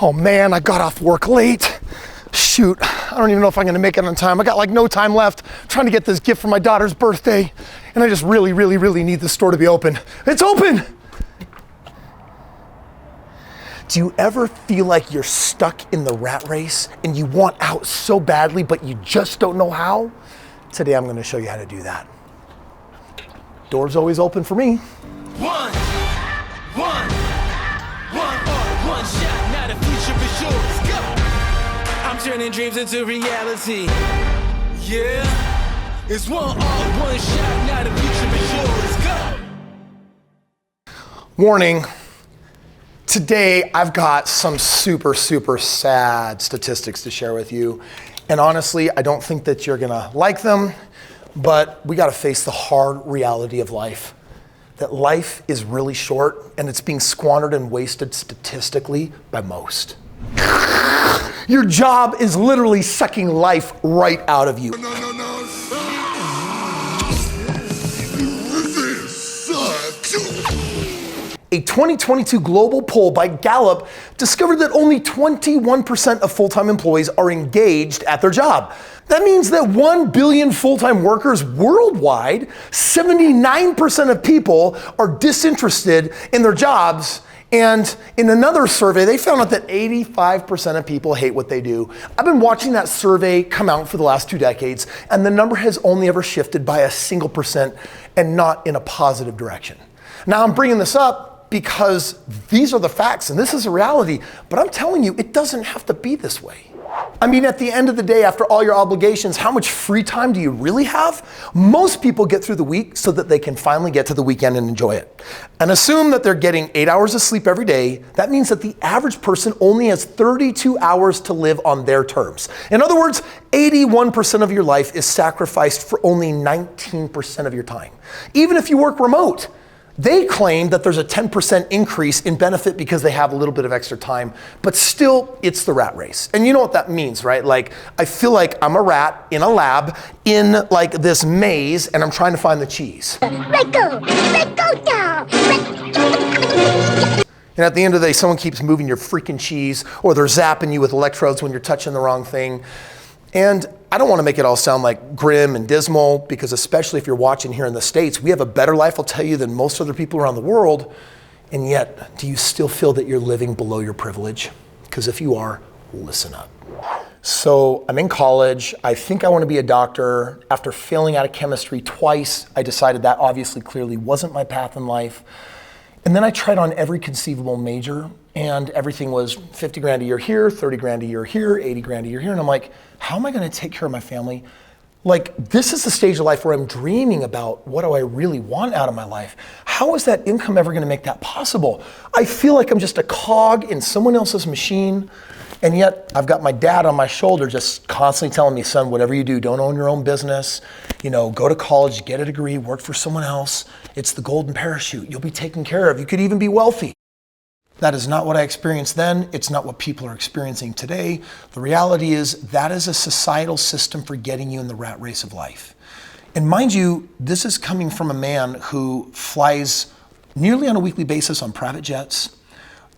Oh man, I got off work late. Shoot, I don't even know if I'm gonna make it on time. I got like no time left. I'm trying to get this gift for my daughter's birthday, and I just really need the store to be open. It's open! Do you ever feel like you're stuck in the rat race and you want out so badly, but you just don't know how? Today I'm gonna show you how to do that. Door's always open for me. One shot, now the future is yours. Go! I'm turning dreams into reality. Yeah, it's one shot, now the future is yours. Go! Warning. Today, I've got some super sad statistics to share with you. And honestly, I don't think that you're gonna like them, but we gotta face the hard reality of life. That life is really short and it's being squandered and wasted statistically by most. Your job is literally sucking life right out of you. A 2022 global poll by Gallup discovered that only 21% of full-time employees are engaged at their job. That means that 1 billion full-time workers worldwide, 79% of people are disinterested in their jobs. And in another survey, they found out that 85% of people hate what they do. I've been watching that survey come out for the last 2 decades, and the number has only ever shifted by a single percent and not in a positive direction. Now I'm bringing this up because these are the facts and this is a reality, but I'm telling you, it doesn't have to be this way. I mean, at the end of the day, after all your obligations, how much free time do you really have? Most people get through the week so that they can finally get to the weekend and enjoy it. And assume that they're getting 8 hours of sleep every day. That means that the average person only has 32 hours to live on their terms. In other words, 81% of your life is sacrificed for only 19% of your time. Even if you work remote, they claim that there's a 10% increase in benefit because they have a little bit of extra time, but still, it's the rat race. And you know what that means, right? Like, I feel like I'm a rat in a lab in like this maze, and I'm trying to find the cheese. Let go now. And at the end of the day, someone keeps moving your freaking cheese, or they're zapping you with electrodes when you're touching the wrong thing. And I don't want to make it all sound like grim and dismal, because especially if you're watching here in the States, we have a better life, I'll tell you, than most other people around the world. And yet, do you still feel that you're living below your privilege? Because if you are, listen up. So I'm in college. I think I want to be a doctor. After failing out of chemistry twice, I decided that obviously clearly wasn't my path in life. And then I tried on every conceivable major, and everything was 50 grand a year here, 30 grand a year here, 80 grand a year here. And I'm like, how am I gonna take care of my family? Like, this is the stage of life where I'm dreaming about what do I really want out of my life? How is that income ever gonna make that possible? I feel like I'm just a cog in someone else's machine. And yet I've got my dad on my shoulder just constantly telling me, son, whatever you do, don't own your own business. You know, go to college, get a degree, work for someone else. It's the golden parachute. You'll be taken care of. You could even be wealthy. That is not what I experienced then. It's not what people are experiencing today. The reality is that is a societal system for getting you in the rat race of life. And mind you, this is coming from a man who flies nearly on a weekly basis on private jets.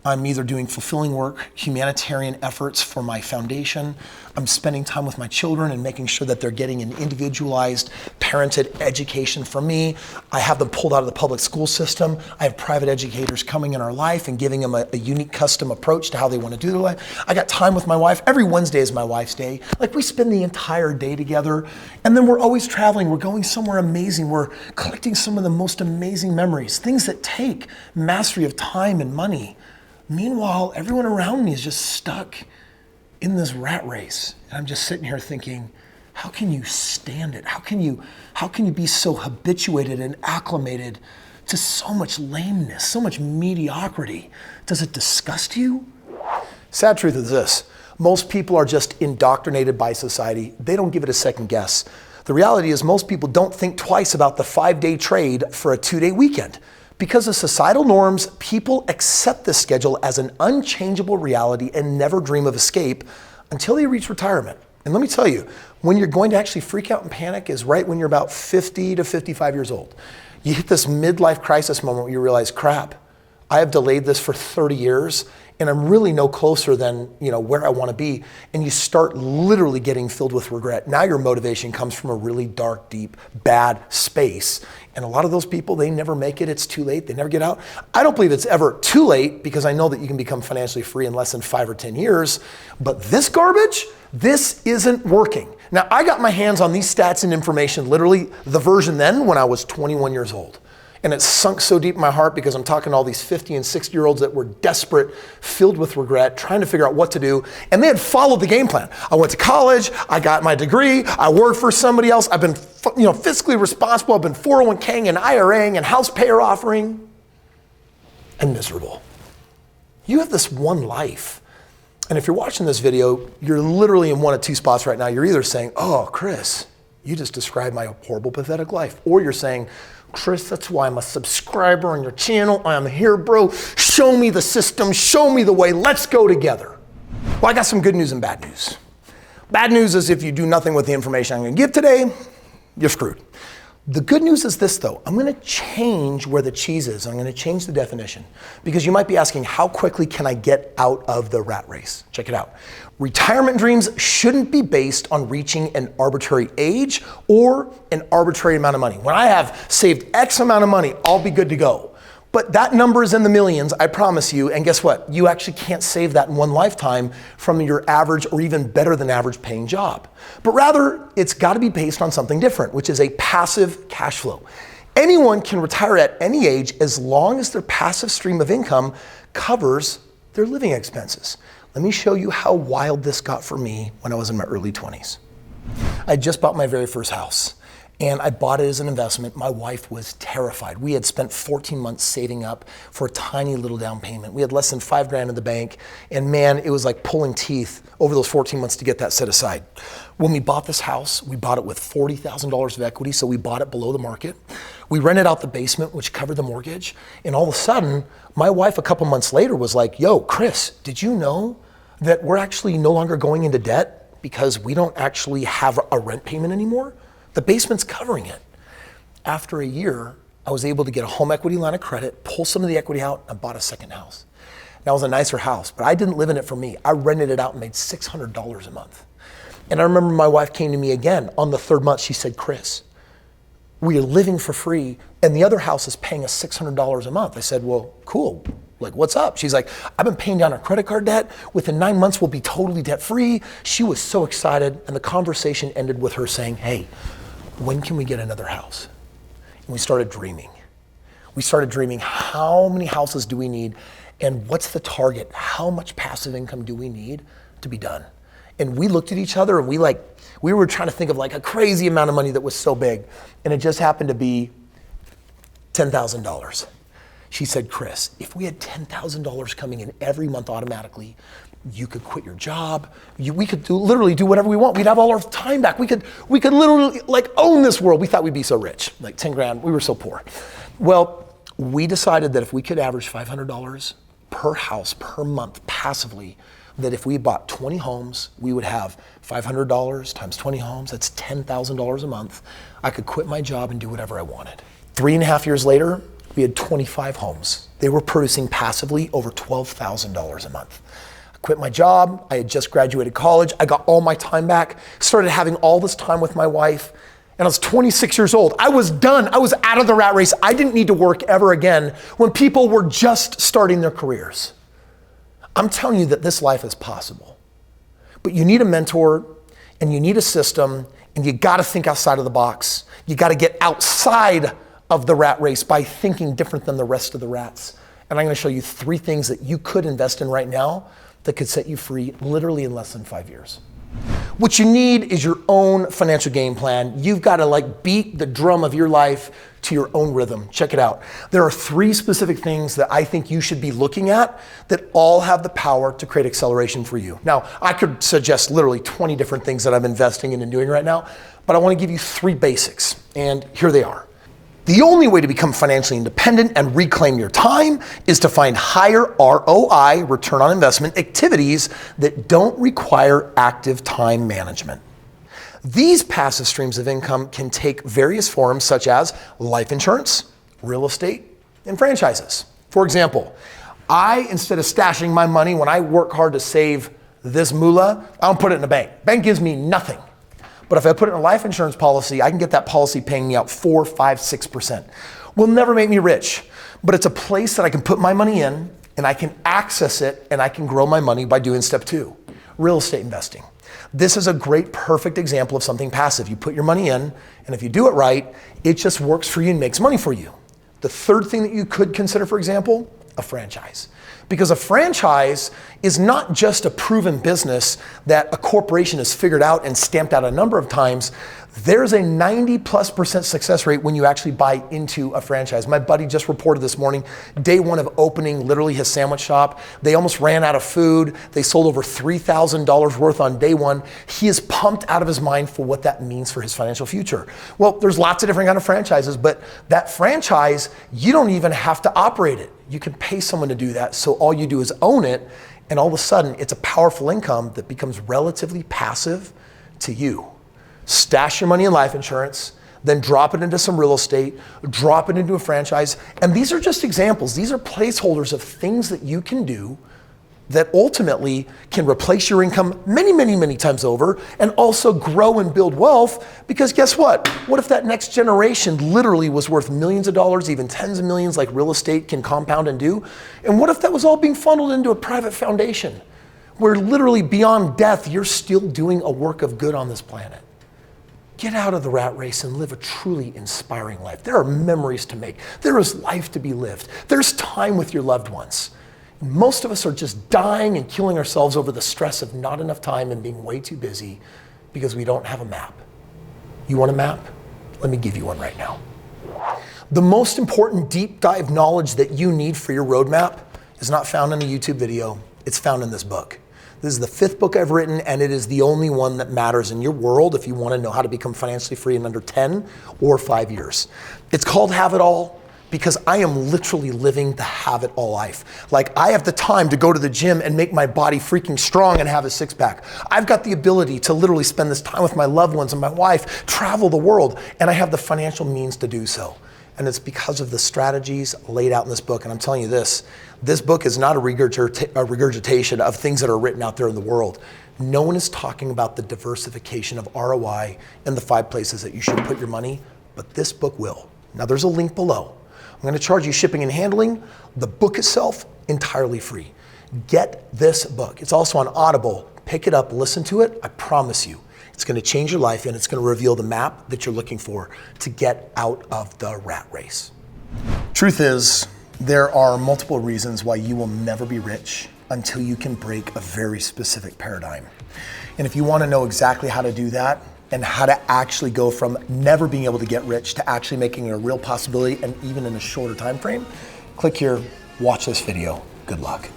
I'm either doing fulfilling work, humanitarian efforts for my foundation. I'm spending time with my children and making sure that they're getting an individualized, parented education from me. I have them pulled out of the public school system. I have private educators coming in our life and giving them a unique custom approach to how they want to do their life. I got time with my wife. Every Wednesday is my wife's day. Like, we spend the entire day together, and then we're always traveling. We're going somewhere amazing. We're collecting some of the most amazing memories, things that take mastery of time and money. Meanwhile, everyone around me is just stuck in this rat race. And I'm just sitting here thinking, how can you stand it? How can you be so habituated and acclimated to so much lameness, so much mediocrity? Does it disgust you? Sad truth is this: most people are just indoctrinated by society. They don't give it a second guess. The reality is most people don't think twice about the 5-day trade for a 2-day weekend. Because of societal norms, people accept this schedule as an unchangeable reality and never dream of escape until they reach retirement. And let me tell you, when you're going to actually freak out and panic is right when you're about 50 to 55 years old. You hit this midlife crisis moment where you realize, crap, I have delayed this for 30 years and I'm really no closer than where I want to be, and you start literally getting filled with regret. Now your motivation comes from a really dark, deep, bad space. And a lot of those people, they never make it. It's too late. They never get out. I don't believe it's ever too late, because I know that you can become financially free in less than 5 or 10 years. But this garbage, this isn't working. Now, I got my hands on these stats and information, literally the version then when I was 21 years old. And it sunk so deep in my heart, because I'm talking to all these 50 and 60-year-olds that were desperate, filled with regret, trying to figure out what to do. And they had followed the game plan. I went to college, I got my degree, I worked for somebody else, I've been fiscally responsible, I've been 401k and IRAing and house payer offering, and miserable. You have this one life. And if you're watching this video, you're literally in one of two spots right now. You're either saying, oh, Kris, you just described my horrible, pathetic life. Or you're saying, Kris, that's why I'm a subscriber on your channel. I'm here, bro. Show me the system. Show me the way. Let's go together. Well, I got some good news and bad news. Bad news is if you do nothing with the information I'm going to give today, you're screwed. The good news is this, though. I'm going to change where the cheese is. I'm going to change the definition, because you might be asking, how quickly can I get out of the rat race? Check it out. Retirement dreams shouldn't be based on reaching an arbitrary age or an arbitrary amount of money. When I have saved X amount of money, I'll be good to go. But that number is in the millions, I promise you. And guess what? You actually can't save that in one lifetime from your average or even better than average paying job. But rather, it's got to be based on something different, which is a passive cash flow. Anyone can retire at any age as long as their passive stream of income covers their living expenses. Let me show you how wild this got for me when I was in my early 20s. I just bought my very first house. And I bought it as an investment. My wife was terrified. We had spent 14 months saving up for a tiny little down payment. We had less than $5,000 in the bank. And man, it was like pulling teeth over those 14 months to get that set aside. When we bought this house, we bought it with $40,000 of equity. So we bought it below the market. We rented out the basement, which covered the mortgage. And all of a sudden, my wife a couple months later was like, yo, Kris, did you know that we're actually no longer going into debt because we don't actually have a rent payment anymore? The basement's covering it. After a year, I was able to get a home equity line of credit, pull some of the equity out, and bought a second house. That was a nicer house, but I didn't live in it for me. I rented it out and made $600 a month. And I remember my wife came to me again on the third month. She said, Kris, we are living for free, and the other house is paying us $600 a month. I said, well, cool. Like, what's up? She's like, I've been paying down our credit card debt. Within 9 months, we'll be totally debt free. She was so excited, and the conversation ended with her saying, hey, when can we get another house? And we started dreaming. We started dreaming, how many houses do we need? And what's the target? How much passive income do we need to be done? And we looked at each other and we were trying to think of like a crazy amount of money that was so big. And it just happened to be $10,000. She said, Kris, if we had $10,000 coming in every month automatically, you could quit your job. We could literally do whatever we want. We'd have all our time back. We could literally like own this world. We thought we'd be so rich, like 10 grand. We were so poor. Well, we decided that if we could average $500 per house per month passively, that if we bought 20 homes, we would have $500 times 20 homes. That's $10,000 a month. I could quit my job and do whatever I wanted. 3.5 years later, we had 25 homes. They were producing passively over $12,000 a month. Quit my job. I had just graduated college. I got all my time back, started having all this time with my wife, and I was 26 years old. I was done. I was out of the rat race. I didn't need to work ever again when people were just starting their careers. I'm telling you that this life is possible, but you need a mentor and you need a system, and you got to think outside of the box. You got to get outside of the rat race by thinking different than the rest of the rats. And I'm going to show you 3 things that you could invest in right now that could set you free literally in less than 5 years. What you need is your own financial game plan. You've got to like beat the drum of your life to your own rhythm. Check it out. There are 3 specific things that I think you should be looking at that all have the power to create acceleration for you. Now, I could suggest literally 20 different things that I'm investing in and doing right now, but I want to give you 3 basics, and here they are. The only way to become financially independent and reclaim your time is to find higher ROI, return on investment, activities that don't require active time management. These passive streams of income can take various forms such as life insurance, real estate, and franchises. For example, Instead of stashing my money, when I work hard to save this moolah, I don't put it in a bank. Bank gives me nothing. But if I put it in a life insurance policy, I can get that policy paying me out 4, 5, 6%. Will never make me rich, but it's a place that I can put my money in and I can access it and I can grow my money by doing step 2, real estate investing. This is a great, perfect example of something passive. You put your money in, and if you do it right, it just works for you and makes money for you. The third thing that you could consider, for example, a franchise. Because a franchise is not just a proven business that a corporation has figured out and stamped out a number of times. There's a 90+% success rate when you actually buy into a franchise. My buddy just reported this morning, day 1 of opening literally his sandwich shop. They almost ran out of food. They sold over $3,000 worth on day 1. He is pumped out of his mind for what that means for his financial future. Well, there's lots of different kind of franchises, but that franchise, you don't even have to operate it. You can pay someone to do that. So all you do is own it, and all of a sudden it's a powerful income that becomes relatively passive to you. Stash your money in life insurance, then drop it into some real estate, drop it into a franchise. And these are just examples. These are placeholders of things that you can do that ultimately can replace your income many, many, many times over and also grow and build wealth. Because guess what? What if that next generation literally was worth millions of dollars, even tens of millions, like real estate can compound and do? And what if that was all being funneled into a private foundation where literally beyond death, you're still doing a work of good on this planet? Get out of the rat race and live a truly inspiring life. There are memories to make. There is life to be lived. There's time with your loved ones. Most of us are just dying and killing ourselves over the stress of not enough time and being way too busy because we don't have a map. You want a map? Let me give you one right now. The most important deep dive knowledge that you need for your roadmap is not found in a YouTube video. It's found in this book. This is the 5th book I've written, and it is the only one that matters in your world if you want to know how to become financially free in under 10 or 5 years. It's called Have It All, because I am literally living the have it all life. Like, I have the time to go to the gym and make my body freaking strong and have a 6-pack. I've got the ability to literally spend this time with my loved ones and my wife, travel the world, and I have the financial means to do so. And it's because of the strategies laid out in this book. And I'm telling you this book is not a regurgitation of things that are written out there in the world. No one is talking about the diversification of ROI and the 5 places that you should put your money, but this book will. Now, there's a link below. I'm going to charge you shipping and handling. The book itself, entirely free. Get this book. It's also on Audible. Pick it up, listen to it. I promise you, it's going to change your life and it's going to reveal the map that you're looking for to get out of the rat race. Truth is, there are multiple reasons why you will never be rich until you can break a very specific paradigm. And if you want to know exactly how to do that, and how to actually go from never being able to get rich to actually making it a real possibility, and even in a shorter time frame, click here, watch this video. Good luck.